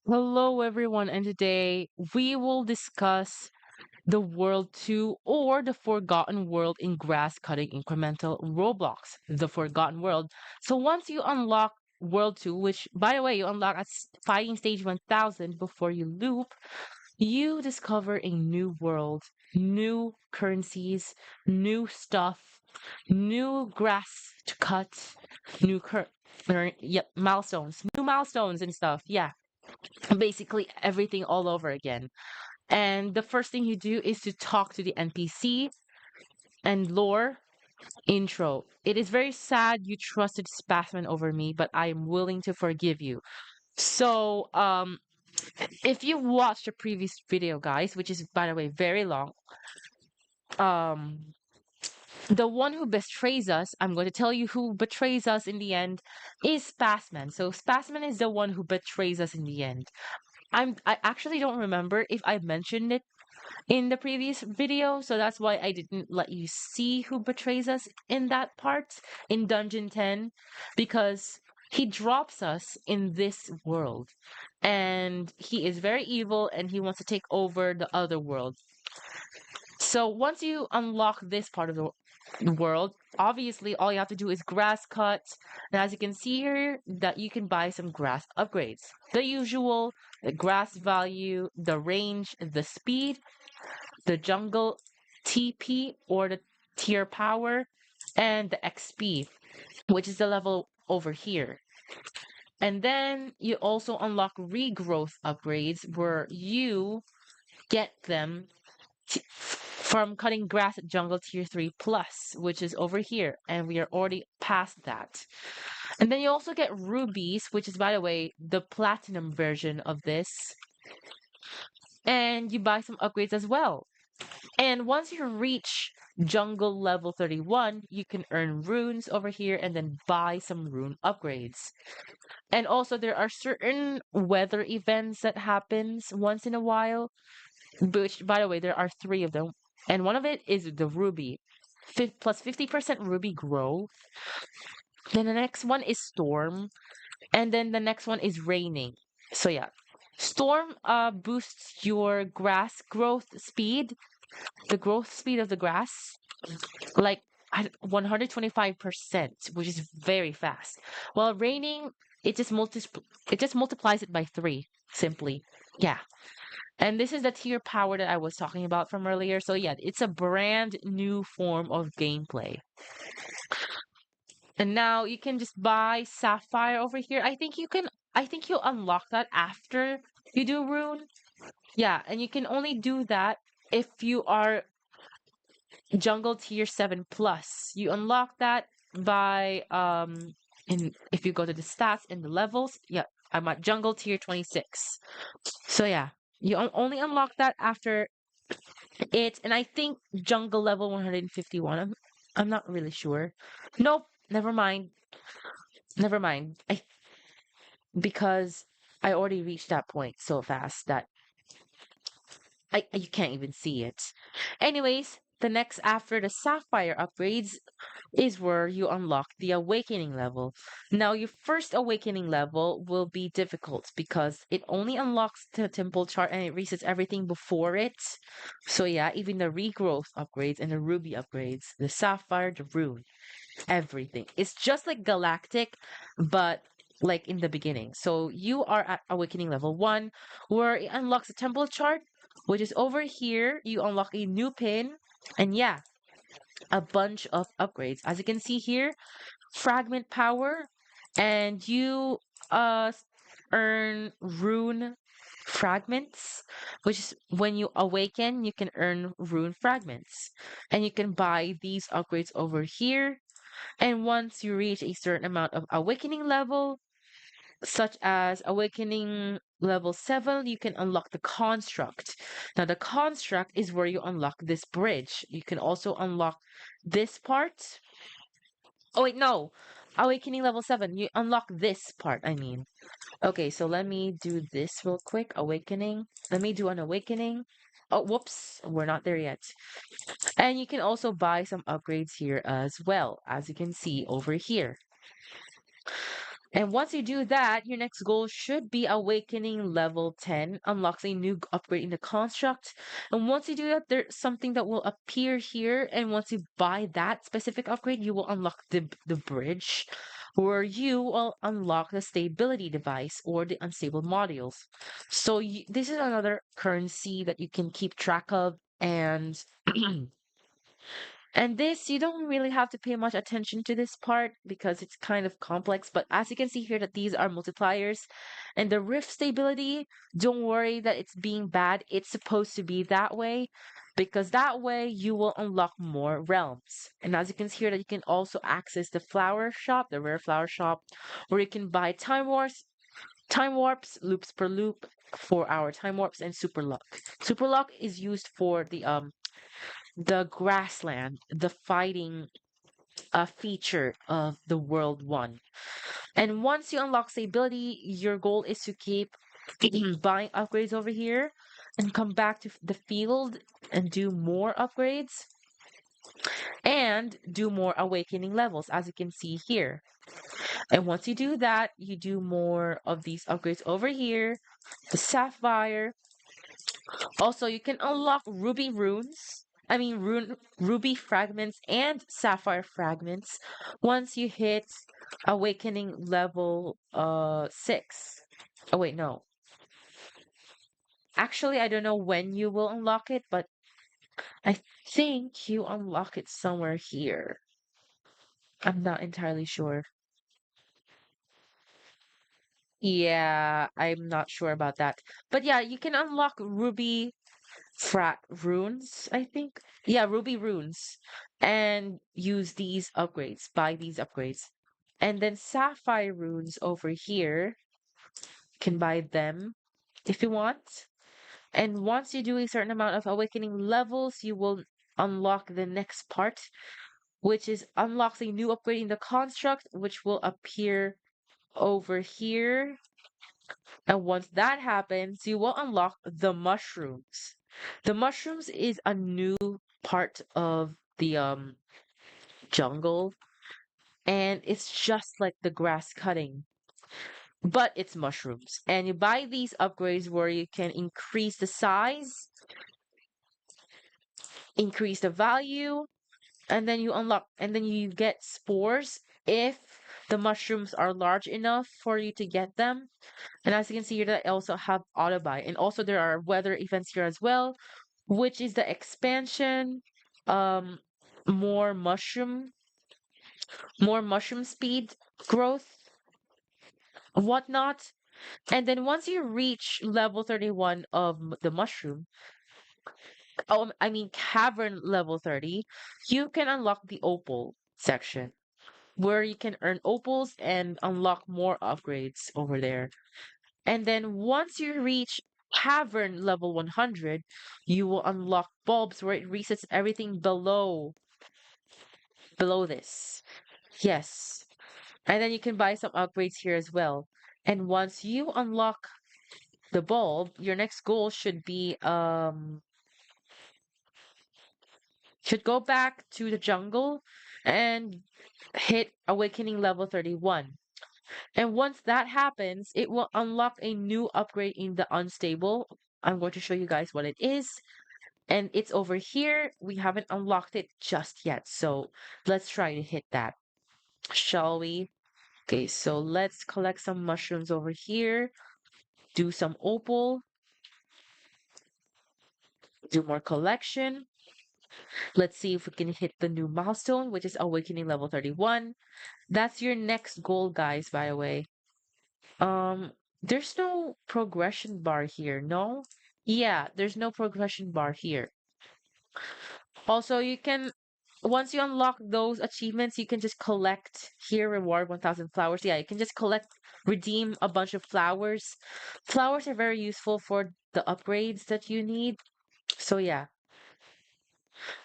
Hello, everyone, and today we will discuss the World 2 or the Forgotten World in Grass Cutting Incremental Roblox, the Forgotten World. So once you unlock World 2, which by the way, you unlock at fighting stage 1000 before you loop, you discover a new world, new currencies, new stuff, new grass to cut, new milestones, new milestones and stuff. Yeah, basically everything all over again. And the first thing you do is to talk to the NPC and lore intro. It is very sad you trusted Spassman over me, but I am willing to forgive you. So, if you watched the previous video, guys, which is by the way very long, um, the one who betrays us, I'm going to tell you who betrays us in the end, is Spassman. So Spassman is the one who betrays us in the end. I actually don't remember if I mentioned it in the previous video, so that's why I didn't let you see who betrays us in that part in Dungeon 10, because he drops us in this world and he is very evil and he wants to take over the other world. So once you unlock this part of the world, obviously all you have to do is grass cut. And as you can see here, that you can buy some grass upgrades. The usual, the grass value, the range, the speed, the jungle TP or the tier power, and the XP, which is the level over here. And then you also unlock regrowth upgrades where you get them from cutting grass at jungle tier 3 plus, which is over here, and we are already past that. And then you also get rubies, which is, by the way, the platinum version of this, and you buy some upgrades as well. And once you reach jungle level 31, you can earn runes over here and then buy some rune upgrades. And also there are certain weather events that happens once in a while, which by the way, there are 3 of them. And one of it is the ruby. Plus 50% ruby growth. Then the next one is storm. And then the next one is raining. So yeah. Storm boosts your grass growth speed, the growth speed of the grass, like 125%, which is very fast. While raining, it just multiplies it by 3, simply. Yeah. And this is the tier power that I was talking about from earlier. So yeah, it's a brand new form of gameplay. And now you can just buy sapphire over here. I think you'll unlock that after you do rune. Yeah, and you can only do that if you are jungle tier 7 plus. You unlock that by if you go to the stats and the levels. Yeah, I'm at jungle tier 26. So yeah, you only unlock that after it, and I think jungle level 151. I'm not really sure. Nope, never mind. Never mind. Because I already reached that point so fast that you can't even see it. Anyways, the next after the sapphire upgrades is where you unlock the awakening level. Now, your first awakening level will be difficult because it only unlocks the temple chart and it resets everything before it. So yeah, even the regrowth upgrades and the ruby upgrades, the sapphire, the rune, everything. It's just like galactic, but like in the beginning. So you are at awakening level 1 where it unlocks the temple chart, which is over here. You unlock a new pin, and yeah, a bunch of upgrades. As you can see here, fragment power, and you earn rune fragments, which is when you awaken, you can earn rune fragments. And you can buy these upgrades over here. And once you reach a certain amount of awakening level, such as awakening level 7, you can unlock the construct. Now, the construct is where you unlock this bridge. You can also unlock this part. Oh, wait, no. Awakening level 7, you unlock this part, I mean. Okay, so let me do this real quick. Awakening. Let me do an awakening. Oh, whoops. We're not there yet. And you can also buy some upgrades here as well, as you can see over here. And once you do that, your next goal should be awakening level 10, unlocks a new upgrade in the construct. And once you do that, there's something that will appear here. And once you buy that specific upgrade, you will unlock the bridge, where you will unlock the stability device or the unstable modules. So this is another currency that you can keep track of. And this, you don't really have to pay much attention to this part because it's kind of complex. But as you can see here that these are multipliers and the rift stability, don't worry that it's being bad. It's supposed to be that way because that way you will unlock more realms. And as you can see here that you can also access the flower shop, the rare flower shop, where you can buy time warps, loops per loop, 4-hour time warps, and super luck. Super luck is used for the grassland, the fighting feature of the World 1. And once you unlock stability, your goal is to keep buying upgrades over here and come back to the field and do more upgrades and do more awakening levels, as you can see here. And once you do that, you do more of these upgrades over here, the sapphire. Also, you can unlock ruby runes. I mean, ruby fragments and sapphire fragments once you hit awakening level 6. Oh wait, no. Actually, I don't know when you will unlock it, but I think you unlock it somewhere here. I'm not entirely sure. Yeah, I'm not sure about that. But yeah, you can unlock ruby runes, I think. Yeah, ruby runes. And use these upgrades, buy these upgrades. And then sapphire runes over here, can buy them if you want. And once you do a certain amount of awakening levels, you will unlock the next part, which is unlocks a new upgrade in the construct, which will appear over here. And once that happens, you will unlock the mushrooms. The mushrooms is a new part of the jungle, and it's just like the grass cutting, but it's mushrooms. And you buy these upgrades where you can increase the size, increase the value, and then you unlock, and then you get spores if the mushrooms are large enough for you to get them. And as you can see here, I also have auto buy, and also there are weather events here as well, which is the expansion, um, more mushroom, more mushroom speed growth, whatnot. And then once you reach level 31 of the mushroom, I mean cavern level 30, you can unlock the opal section where you can earn opals and unlock more upgrades over there. And then once you reach cavern level 100, you will unlock bulbs where it resets everything below this. Yes. And then you can buy some upgrades here as well. And once you unlock the bulb, your next goal should go back to the jungle and hit awakening level 31. And once that happens, it will unlock a new upgrade in the unstable. I'm going to show you guys what it is. And it's over here. We haven't unlocked it just yet. So let's try to hit that. Shall we? Okay, so let's collect some mushrooms over here. Do some opal. Do more collection. Let's see if we can hit the new milestone, which is awakening level 31. That's your next goal, guys, by the way. There's no progression bar here, no? Yeah, there's no progression bar here. Also, you can, once you unlock those achievements, you can just collect here, reward 1,000 flowers. Yeah, you can just redeem a bunch of flowers. Flowers are very useful for the upgrades that you need. So yeah.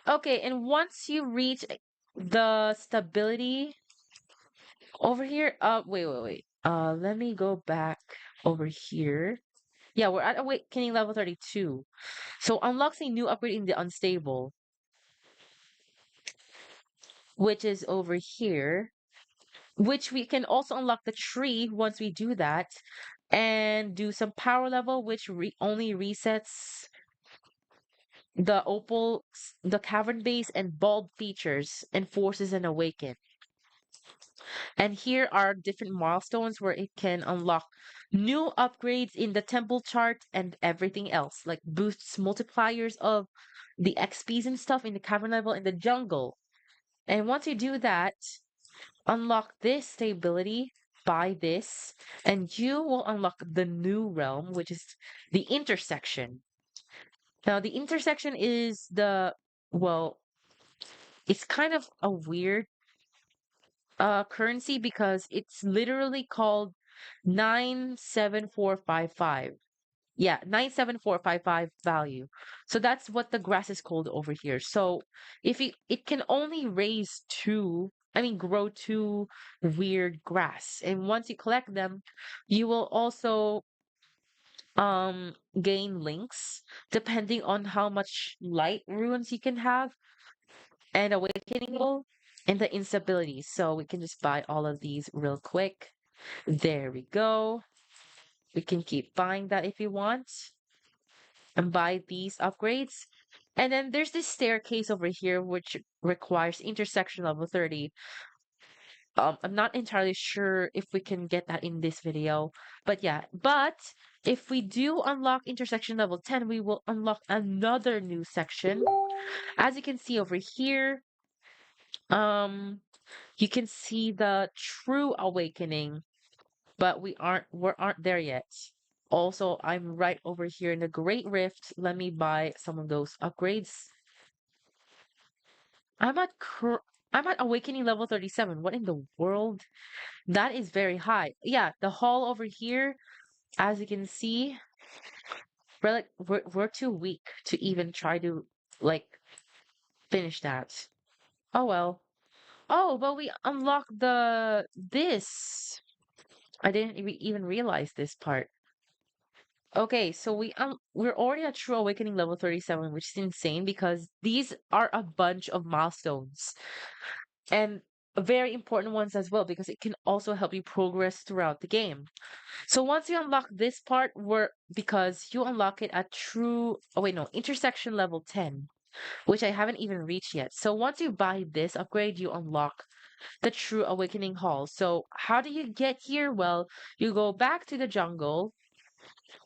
Okay, and once you reach the stability over here, wait. Let me go back over here. Yeah, we're at awakening level 32. So unlocks a new upgrade in the unstable, which is over here. which we can also unlock the tree once we do that, and do some power level, which only resets the opal, the cavern base, and bulb features, and forces an awaken. And here are different milestones where it can unlock new upgrades in the temple chart and everything else, like boosts multipliers of the XPs and stuff in the cavern level in the jungle. And once you do that, unlock this stability, buy this, and you will unlock the new realm, which is the intersection. Now, the intersection is well, it's kind of a weird currency because it's literally called 97455. Yeah, 97455 value. So that's what the grass is called over here. So if it can only raise two, I mean grow two weird grass. And once you collect them, you will also gain links depending on how much light runes you can have and awakening level and the instability. So we can just buy all of these real quick. There we go. We can keep buying that if you want and buy these upgrades. And then there's this staircase over here which requires intersection level 30. I'm not entirely sure if we can get that in this video, but yeah. But if we do unlock intersection level 10, we will unlock another new section. As you can see over here, um, you can see the true awakening, but we aren't there yet. Also, I'm right over here in the Great Rift. Let me buy some of those upgrades. I'm at I'm at awakening level 37. What in the world? That is very high. Yeah, the hall over here, as you can see, we're too weak to even try to like finish that. Oh well. Oh, but we unlocked the this. I didn't even realize this part. Okay, so we're already at True Awakening level 37, which is insane because these are a bunch of milestones and very important ones as well because it can also help you progress throughout the game. So once you unlock this part, because you unlock it at True, oh wait, no, intersection level 10, which I haven't even reached yet. So once you buy this upgrade, you unlock the True Awakening Hall. So how do you get here? Well, you go back to the jungle,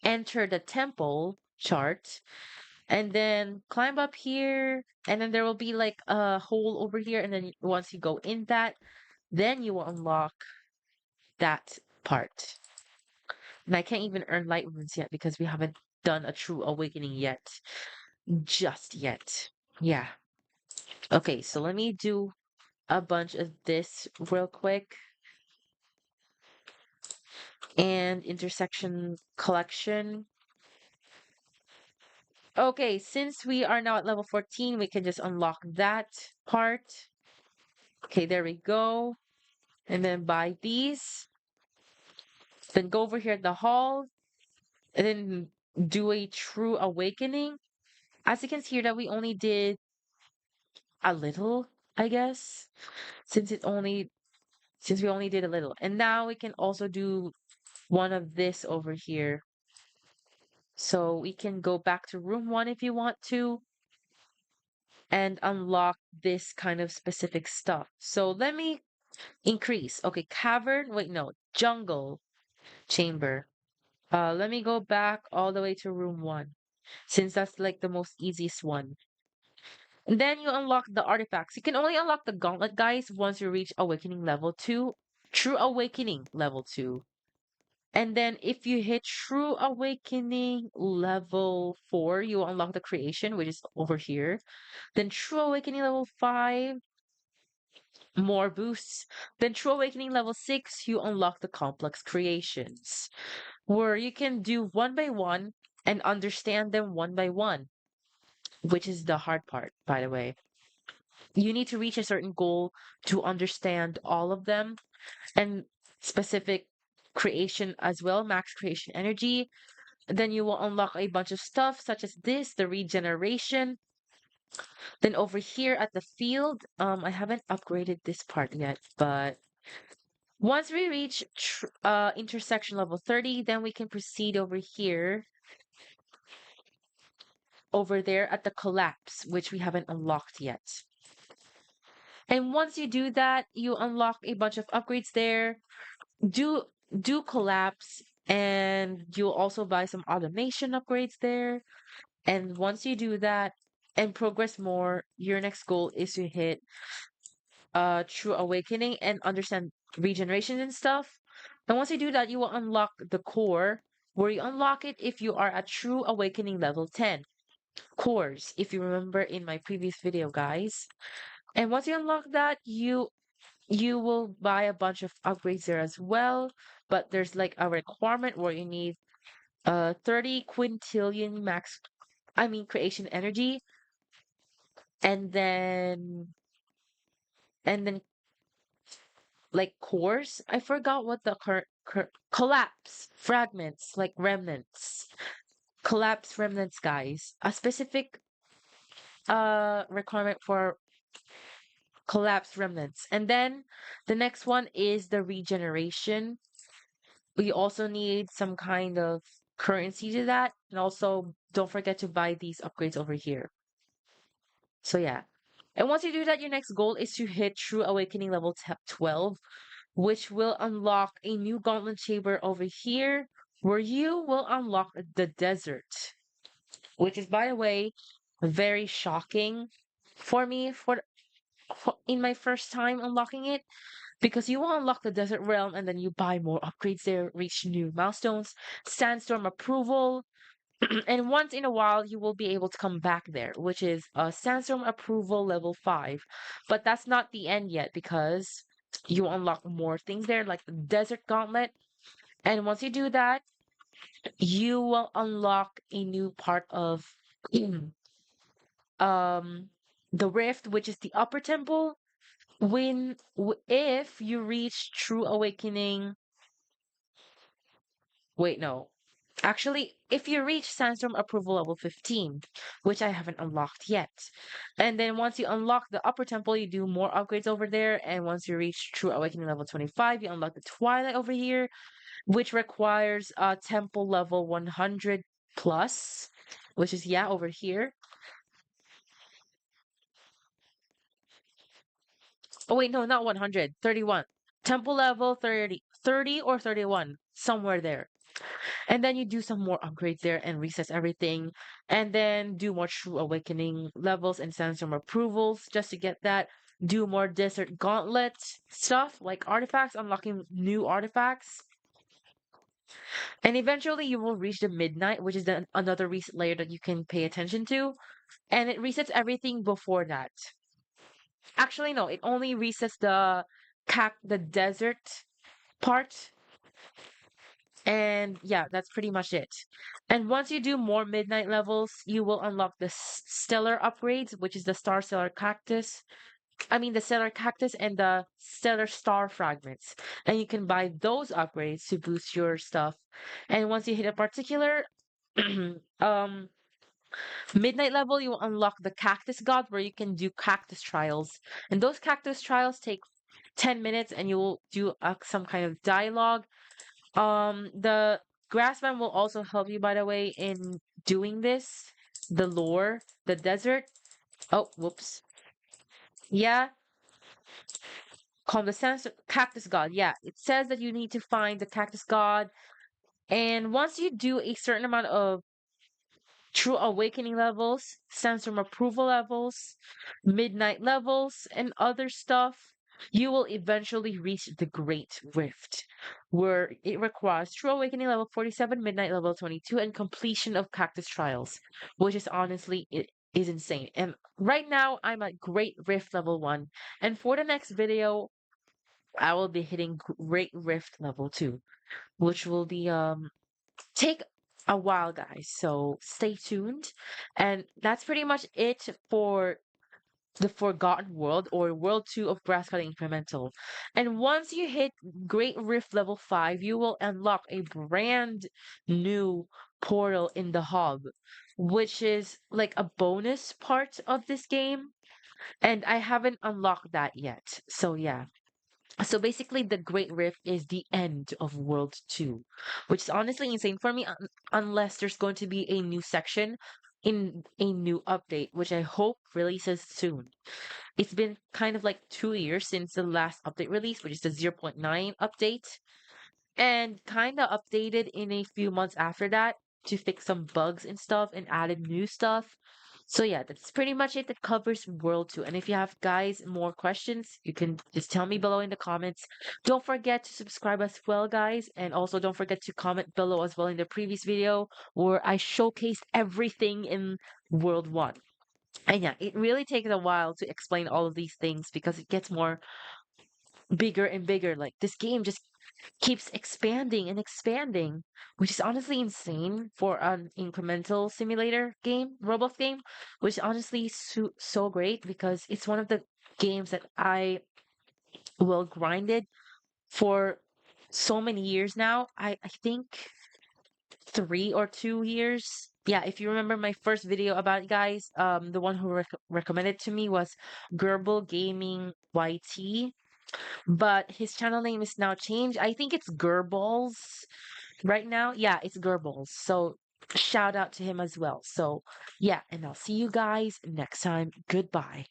enter the temple chart, and then climb up here, and then there will be like a hole over here, and then once you go in that, then you will unlock that part. And I can't even earn light runes yet because we haven't done a true awakening yet. Just yet. Yeah. Okay, so let me do a bunch of this real quick. And intersection collection. Okay, since we are now at level 14, we can just unlock that part. Okay, there we go. And then buy these. Then go over here at the hall. And then do a true awakening. As you can see here that we only did a little, I guess. Since we only did a little. And now we can also do one of this over here. So we can go back to room 1 if you want to and unlock this kind of specific stuff. So let me increase. Okay, cavern. Wait, no, jungle chamber. Let me go back all the way to room 1 since that's like the most easiest one. And then you unlock the artifacts. You can only unlock the gauntlet guys once you reach awakening level 2. True awakening level 2. And then if you hit True Awakening level 4, you will unlock the creation, which is over here. Then True Awakening level 5, more boosts. Then True Awakening level 6, you unlock the complex creations, where you can do one by one and understand them one by one, which is the hard part, by the way. You need to reach a certain goal to understand all of them and specific creation as well, max creation energy. Then you will unlock a bunch of stuff such as this, the regeneration. Then over here at the field, I haven't upgraded this part yet, but Once we reach intersection level 30, then we can proceed over here, over there at the collapse, which we haven't unlocked yet. And once you do that, you unlock a bunch of upgrades there. Do do collapse, and you'll also buy some automation upgrades there. And once you do that and progress more, your next goal is to hit true awakening and understand regeneration and stuff. And once you do that, you will unlock the core, where you unlock it if you are at true awakening level 10 cores, if you remember in my previous video, guys. And once you unlock that, you will buy a bunch of upgrades there as well. But there's like a requirement where you need 30 quintillion max, I mean creation energy, and then like cores. I forgot what the collapse fragments, like remnants. Collapse remnants, guys. A specific requirement for collapse remnants. And then the next one is the regeneration. We also need some kind of currency to that. And also don't forget to buy these upgrades over here. So yeah. And once you do that, your next goal is to hit True Awakening level 12, which will unlock a new gauntlet chamber over here, where you will unlock the desert, which is, by the way, very shocking for me for in my first time unlocking it, because you will unlock the desert realm and then you buy more upgrades there, reach new milestones, sandstorm approval, and once in a while you will be able to come back there, which is a sandstorm approval level 5. But that's not the end yet, because you unlock more things there, like the desert gauntlet. And once you do that, you will unlock a new part of um the rift, which is the upper temple. If you reach true awakening, wait, no. Actually, if you reach Sandstorm approval level 15, which I haven't unlocked yet, and then once you unlock the upper temple, you do more upgrades over there. And once you reach True Awakening level 25, you unlock the Twilight over here, which requires temple level 100 plus, which is, yeah, over here. Oh, wait, no, not 100, 31. Temple level 30 or 31, somewhere there. And then you do some more upgrades there and resets everything. And then do more True Awakening levels and Sandstorm approvals just to get that. Do more Desert Gauntlet stuff like artifacts, unlocking new artifacts. And eventually you will reach the Midnight, which is another reset layer that you can pay attention to. And it resets everything before that. Actually, no, it only resets the desert part. And yeah, that's pretty much it. And once you do more midnight levels, you will unlock the stellar upgrades, which is the star stellar cactus. I mean, the stellar cactus and the stellar star fragments. And you can buy those upgrades to boost your stuff. And once you hit a particular um midnight level, you will unlock the cactus god, where you can do cactus trials. And those cactus trials take 10 minutes, and you will do some kind of dialogue. The Grassman will also help you, by the way, in doing this. The lore, the desert. Oh, whoops. Yeah, called the cactus god. Yeah, it says that you need to find the cactus god, and once you do a certain amount of true awakening levels, sandstorm approval levels, midnight levels, and other stuff, you will eventually reach the Great Rift, where it requires true awakening level 47, midnight level 22, and completion of cactus trials, which is honestly it is insane. And right now I'm at Great Rift level 1, and for the next video I will be hitting Great Rift level 2, which will be take a while, guys. So stay tuned. And that's pretty much it for the Forgotten World, or World 2 of Grass Cutting Incremental. And once you hit Great Rift level 5, you will unlock a brand new portal in the hub, which is like a bonus part of this game. And I haven't unlocked that yet. So yeah. So basically, the Great Rift is the end of World 2, which is honestly insane for me, unless there's going to be a new section in a new update, which I hope releases soon. It's been kind of like 2 years since the last update release, which is the zero point 0.9 update, and kind of updated in a few months after that to fix some bugs and stuff and added new stuff. So yeah, that's pretty much it. That covers World 2. And if you have guys more questions, you can just tell me below in the comments. Don't forget to subscribe as well, guys. And also don't forget to comment below as well in the previous video where I showcased everything in World 1. And yeah, it really takes a while to explain all of these things because it gets more bigger and bigger. Like this game just keeps expanding and expanding, which is honestly insane for an incremental simulator game, Roblox game, which is honestly so great because it's one of the games that I will grind it for so many years now. I think 3 or 2 years. Yeah, if you remember my first video about it, guys, the one who recommended to me was Gerbil Gaming YT, but his channel name is now changed. I think it's Gerbil's right now. Yeah, it's Gerbil's. So shout out to him as well. So yeah, and I'll see you guys next time. Goodbye.